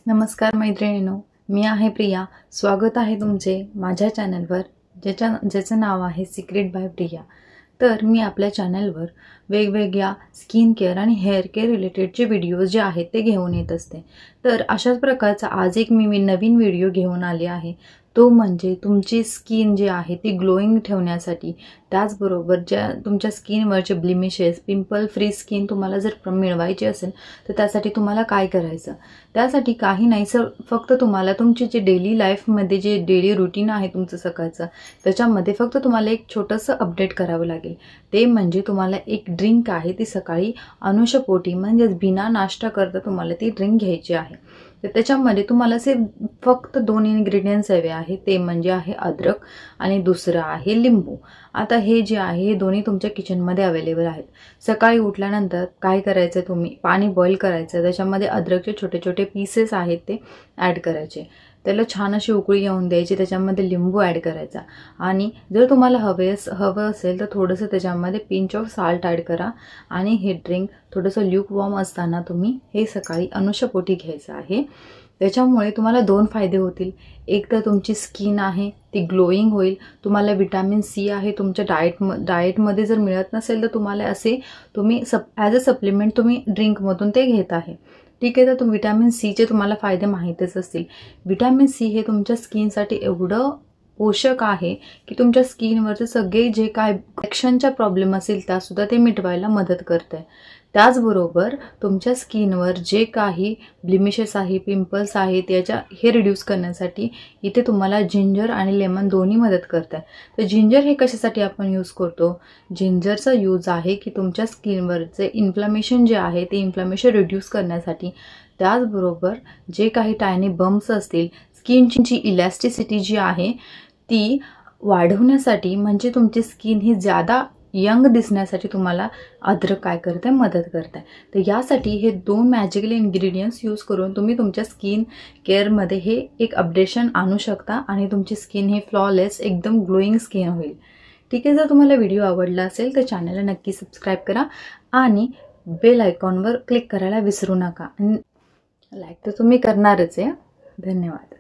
नमस्कार मैत्रिणींनो, मी आहे प्रिया। स्वागत आहे तुमचे माझ्या चॅनलवर ज्याचं नाव आहे सिक्रेट बाय प्रिया। तर मी आपल्या चॅनलवर वेगवेगळ्या स्किन केअर आणि हेअर केअर रिलेटेडचे व्हिडिओज जे आहेत ते घेऊन येत असते। तर अशाच प्रकारचा आज एक मी नवीन व्हिडिओ घेऊन आले आहे। तो म्हणजे तुमची स्किन जी आहे ती ग्लोइंग ठेवण्यासाठी, त्याचबरोबर ज्या तुमच्या स्किनवरचे ब्लेमिशेस, पिंपल फ्री स्किन तुम्हाला जर मिळवायची असेल तर त्यासाठी तुम्हाला काय करायचं। त्यासाठी काही नाही सर, फक्त तुम्हाला तुमची जे डेली लाईफमध्ये जे डेली रुटीन आहे तुमचं सकाळचं, त्याच्यामध्ये फक्त तुम्हाला एक छोटंसं अपडेट करावं लागेल। ते म्हणजे तुम्हाला एक ड्रिंक आहे ती सकाळी अनुषपोटी म्हणजे बिना नाश्ता करता तुम्हाला ती ड्रिंक घ्यायची आहे। तर त्याच्यामध्ये तुम्हाला फक्त 2 इन्ग्रेडियंट्स हवे आहेत, ते म्हणजे आहे अद्रक आणि दुसरं आहे लिंबू। आता हे जे आहे हे दोन्ही तुमच्या किचनमध्ये अवेलेबल आहेत। सकाळी उठल्यानंतर काय करायचं, तुम्ही पाणी बॉईल करायचं, त्याच्यामध्ये अद्रकचे छोटे छोटे पीसेस आहेत ते ॲड करायचे, त्याला छान अशी उकळी येऊन द्यायची, त्याच्यामध्ये लिंबू ॲड करायचा आणि जर तुम्हाला हवं असेल तर थोडंसं त्याच्यामध्ये पिंच ऑफ साल्ट ॲड करा आणि हे ड्रिंक थोडंसं ल्यूकवॉर्म असताना तुम्ही हे सकाळी अनुषपोटी घ्यायचं आहे। त्याच्यामुळे तुम्हाला 2 फायदे होतील। एक तर तुमची स्किन आहे ती ग्लोईंग होईल, तुम्हाला विटॅमिन सी आहे तुमच्या डाएटमध्ये जर मिळत नसेल तर तुम्हाला असे तुम्ही ॲज अ सप्लिमेंट तुम्ही ड्रिंकमधून ते घेत आहे, ठीक आहे। तर विटॅमिन सीचे तुम्हाला फायदे माहीतच असतील। विटॅमिन सी हे तुमच्या स्किनसाठी एवढं पोषक आहे की तुमच्या स्किनवरचे सगळे जे काय रिएक्शनचा प्रॉब्लेम असेल त्यासुद्धा ते मिटवायला मदत करते। त्याचबरोबर तुमच्या स्किनवर जे काही ब्लेमिशेस आहे, पिंपल्स आहेत, हे रिड्यूस करण्यासाठी इथे तुम्हाला जिंजर आणि लेमन दोन्ही मदत करतात। तर जिंजर हे कशासाठी आपण यूज करतो, जिंजरचा यूज आहे की तुमच्या स्किनवरचे इन्फ्लमेशन जे आहे ते इन्फ्लमेशन रिड्यूस करण्यासाठी, त्याचबरोबर जे काही टायनी बम्प्स असतील, स्किनची इलॅस्टिसिटी जी आहे ती वाढवण्यासाठी, म्हणजे तुमची स्किन ही ज्यादा यंग दिसण्यासाठी तुम्हाला अद्रक काय करते, मदत करते। तर यासाठी हे 2 मॅजिकल इन्ग्रेडियंट्स यूज करून तुम्ही तुमच्या स्किन केअरमध्ये हे एक अपडेशन आणू शकता आणि तुमची स्किन ही फ्लॉलेस एकदम ग्लोईंग स्किन होईल, ठीक आहे। जर तुम्हाला व्हिडिओ आवडला असेल तर चॅनलला नक्की सबस्क्राईब करा आणि बेल आयकॉनवर क्लिक करायला विसरू नका। लाईक तर तुम्ही करणारच आहे। धन्यवाद।